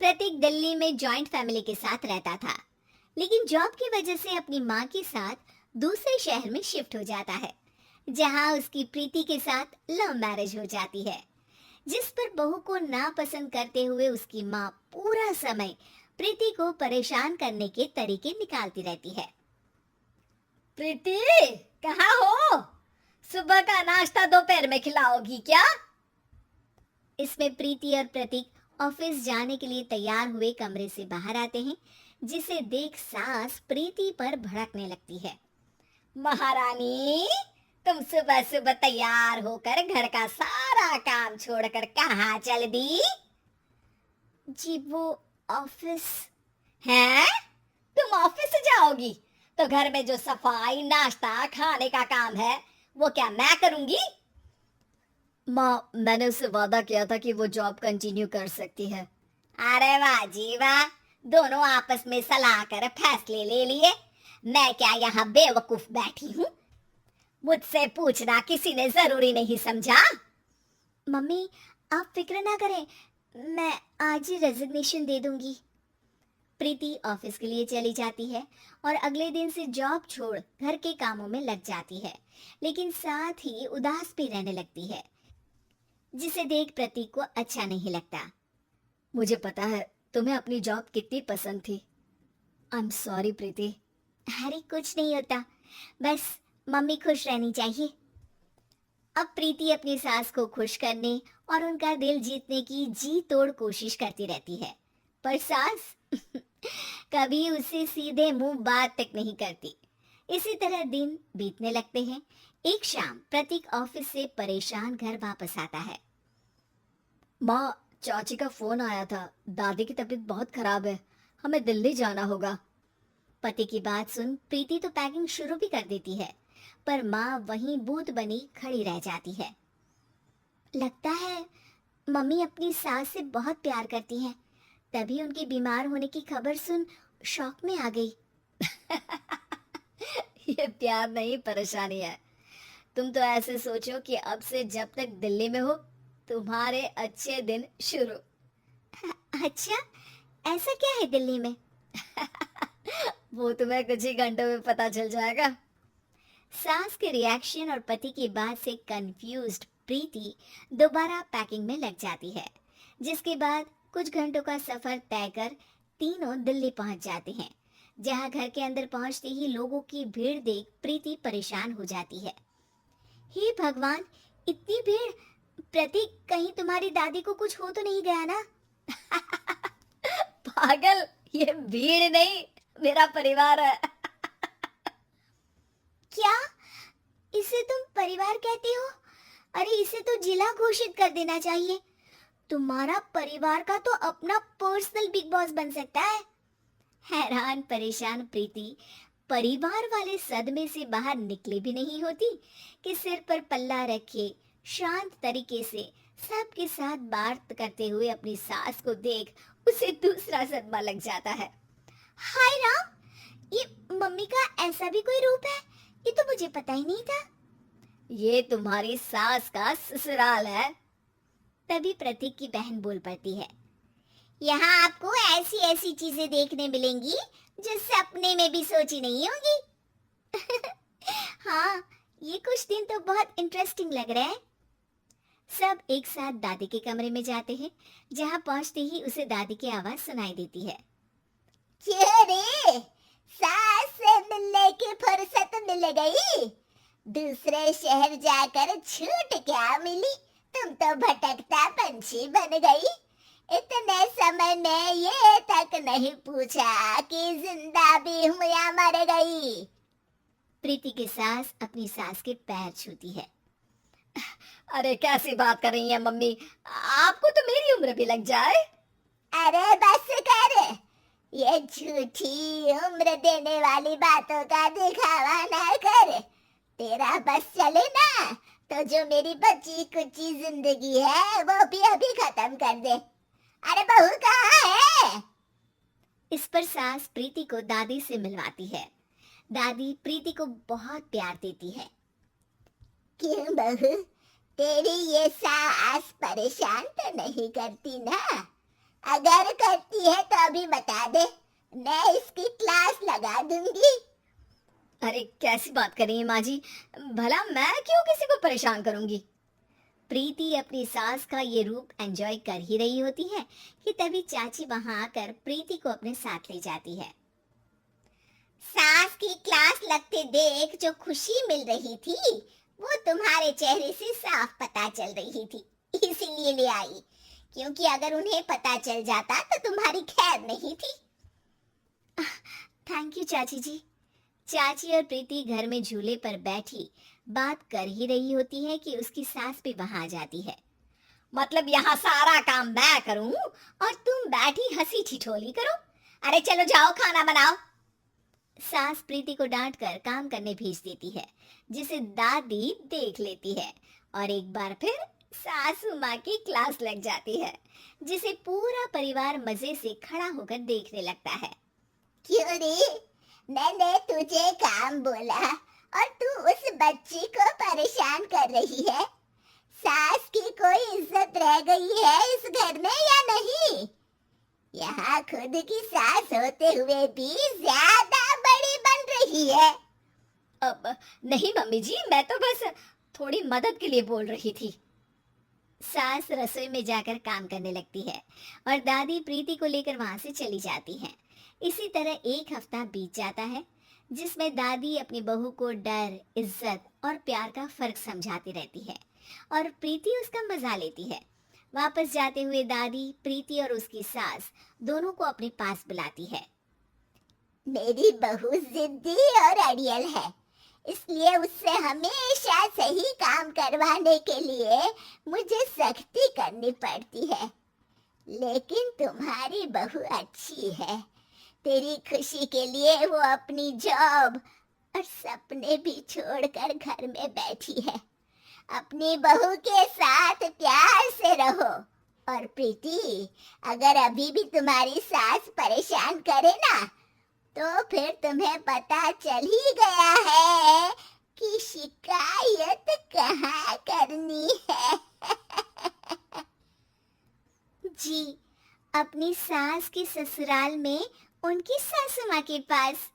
प्रतीक दिल्ली में joint family के साथ रहता था, लेकिन जॉब की वजह से अपनी माँ के साथ दूसरे शहर में शिफ्ट हो जाता है, जहाँ उसकी प्रीति के साथ लव मैरिज हो जाती है, जिस पर बहू को नापसंद करते हुए उसकी माँ पूरा समय प्रीति को परेशान करने के तरीके निकालती रहती है। प्रीति, कहाँ हो? सुबह का नाश्ता दोपहर में खिलाओगी क्या? इसमें प्रीति और प्रतीक ऑफिस जाने के लिए तैयार हुए कमरे से बाहर आते हैं, जिसे देख सास प्रीति पर भड़कने लगती है। महारानी, तुम सुबह सुबह तैयार होकर घर का सारा काम छोड़कर कहाँ चल दी? जी वो ऑफिस। हैं? तुम ऑफिस से जाओगी तो घर में जो सफाई, नाश्ता, खाने का काम है वो क्या मैं करूंगी? माँ, मैंने उससे वादा किया था कि वो जॉब कंटिन्यू कर सकती है। अरे वाह जी वाह, दोनों आपस में सलाह कर फैसले ले लिए। मैं क्या यहाँ बेवकूफ बैठी हूँ? मुझसे पूछना किसी ने जरूरी नहीं समझा? मम्मी, आप फिक्र ना करें, मैं आज ही रेजिग्नेशन दे दूंगी। प्रीति ऑफिस के लिए चली जाती है और अगले दिन से जॉब छोड़ घर के कामों में लग जाती है, लेकिन साथ ही उदास भी रहने लगती है, जिसे देख प्रतीक को अच्छा नहीं लगता। मुझे पता है तुम्हें अपनी जॉब कितनी पसंद थी। आई एम सॉरी प्रीति। अरे कुछ नहीं होता, बस मम्मी खुश रहनी चाहिए। अब प्रीति अपनी सास को खुश करने और उनका दिल जीतने की जी तोड़ कोशिश करती रहती है, पर सास कभी उसे सीधे मुंह बात तक नहीं करती। इसी तरह दिन बीतने लगते हैं। एक शाम प्रतीक ऑफिस से परेशान घर वापस आता है। माँ, चाची का फोन आया था, दादी की तबीयत बहुत खराब है, हमें दिल्ली जाना होगा। पति की बात सुन प्रीति तो पैकिंग शुरू भी कर देती है, पर माँ वहीं बूत बनी खड़ी रह जाती है। लगता है मम्मी अपनी सास से बहुत प्यार करती हैं, तभी उनकी बीमार होने की खबर सुन शॉक में आ गई। ये प्यार नहीं, परेशानी है। तुम तो ऐसे सोचो कि अब से जब तक दिल्ली में हो तुम्हारे अच्छे दिन शुरू। अच्छा, ऐसा क्या है दिल्ली में? वो तुम्हें कुछ ही घंटों में पता चल जाएगा। सास के रिएक्शन और पति की बात से कंफ्यूज्ड प्रीति दोबारा पैकिंग में लग जाती है, जिसके बाद कुछ घंटों का सफर तय कर तीनों दिल्ली पहुंच जाते हैं, जहां घर के अंदर पहुंचते ही लोगों की भीड़ देख प्रीति परेशान हो जाती है। हे भगवान, इतनी भीड़! प्रतीक, कहीं तुम्हारी दादी को कुछ हो तो नहीं गया ना? पागल, ये भीड़ नहीं, मेरा परिवार है। क्या? इसे तुम परिवार कहते हो? अरे इसे तो जिला घोषित कर देना चाहिए। तुम्हारा परिवार का तो अपना पर्सनल बिग बॉस बन सकता है। हैरान परेशान प्रीति परिवार वाले सदमे से बाहर निकले भी नहीं होती कि सिर पर पल्ला रखे शांत तरीके से सबके साथ बात करते हुए अपनी सास को देख उसे दूसरा सदमा लग जाता है। हाय राम, ये मम्मी का ऐसा भी कोई रूप है? ये तो मुझे पता ही नहीं था। ये तुम्हारी सास का ससुराल है। तभी प्रतीक की बहन बोल पड़ती है, यहाँ आपको ऐसी ऐसी चीजें देखने मिलेंगी जो सपने में भी सोची नहीं होंगी। हाँ, ये कुछ दिन तो बहुत इंटरेस्टिंग लग रहा है। सब एक साथ दादी के कमरे में जाते हैं, जहाँ पहुंचते ही उसे दादी की आवाज सुनाई देती है। क्या रे, सास से मिलने की फुर्सत मिल गई? दूसरे शहर जाकर छूट क्या मिली? तुम तो भटकता पंछी बन गई। इतने समय में ये तक नहीं पूछा कि जिंदा भी हूँ या मर गई। प्रीति की सास अपनी सास के पैर छूती है। अरे कैसी बात कर रही है मम्मी, आपको तो मेरी उम्र भी लग जाए। अरे बस कर, ये झूठी उम्र देने वाली बातों का दिखावा ना कर। तेरा बस चले ना तो जो मेरी बची कुची जिंदगी है वो भी अभी खत्म कर दे। अरे बहू कहाँ है? इस पर सास प्रीति को दादी से मिलवाती है। दादी प्रीति को बहुत प्यार देती है। क्यों बहू, तेरी ये सास परेशान तो नहीं करती ना? अगर करती है तो अभी बता दे, मैं इसकी क्लास लगा दूंगी। अरे कैसी बात कर रही है माँ जी, भला मैं क्यों किसी को परेशान करूंगी। प्रीति अपनी सास का ये रूप एंजॉय कर ही रही होती है कि तभी चाची वहां आकर प्रीति को अपने साथ ले जाती है। सास की क्लास लगते देख जो खुशी मिल रही थी वो तुम्हारे चेहरे से साफ पता चल रही थी, इसीलिए ले आई, क्योंकि अगर उन्हें पता चल जाता तो तुम्हारी खैर नहीं थी। थैंक यू चाची जी। चाची और प्रीति घर में झूले पर बैठी बात कर ही रही होती है कि उसकी सास भी वहां आ जाती है। मतलब यहाँ सारा काम मैं करूं और तुम बैठी हंसी ठिठोली करो। अरे चलो जाओ खाना बनाओ। सास प्रीति को डांट कर काम करने भेज देती है, जिसे दादी देख लेती है और एक बार फिर सासू माँ की क्लास लग जाती है, जिसे पूरा परिवार मजे से खड़ा होकर देखने लगता है। क्यों रे, मैंने तुझे काम बोला और तू उस बच्ची को परेशान कर रही है। सास की कोई इज्जत रह गई है इस घर में या नहीं? यहाँ खुद की सास होते हुए भी ज्यादा बड़ी बन रही है। अब नहीं मम्मी जी, मैं तो बस थोड़ी मदद के लिए बोल रही थी। सास रसोई में जाकर काम करने लगती है और दादी प्रीति को लेकर वहां से चली जाती हैं। इसी तरह एक हफ्ता बीत जाता है, जिसमें दादी अपनी बहू को डर, इज्जत और प्यार का फर्क समझाती रहती है और प्रीति उसका मजा लेती है। वापस जाते हुए दादी प्रीति और उसकी सास दोनों को अपने पास बुलाती है। मेरी बहू जिद्दी और अड़ियल है, इसलिए उससे हमेशा सही काम करवाने के लिए मुझे सख्ती करनी पड़ती है। लेकिन तुम्हारी बहू अच्छी है, तेरी खुशी के लिए वो अपनी जॉब और सपने भी छोड़कर घर में बैठी है। अपनी बहू के साथ प्यार से रहो। और प्रीति, अगर अभी भी तुम्हारी सास परेशान करे ना, तो फिर तुम्हें पता चल ही गया है कि शिकायत कहाँ करनी है। जी, अपनी सास की ससुराल में उनकी सासू माँ के पास।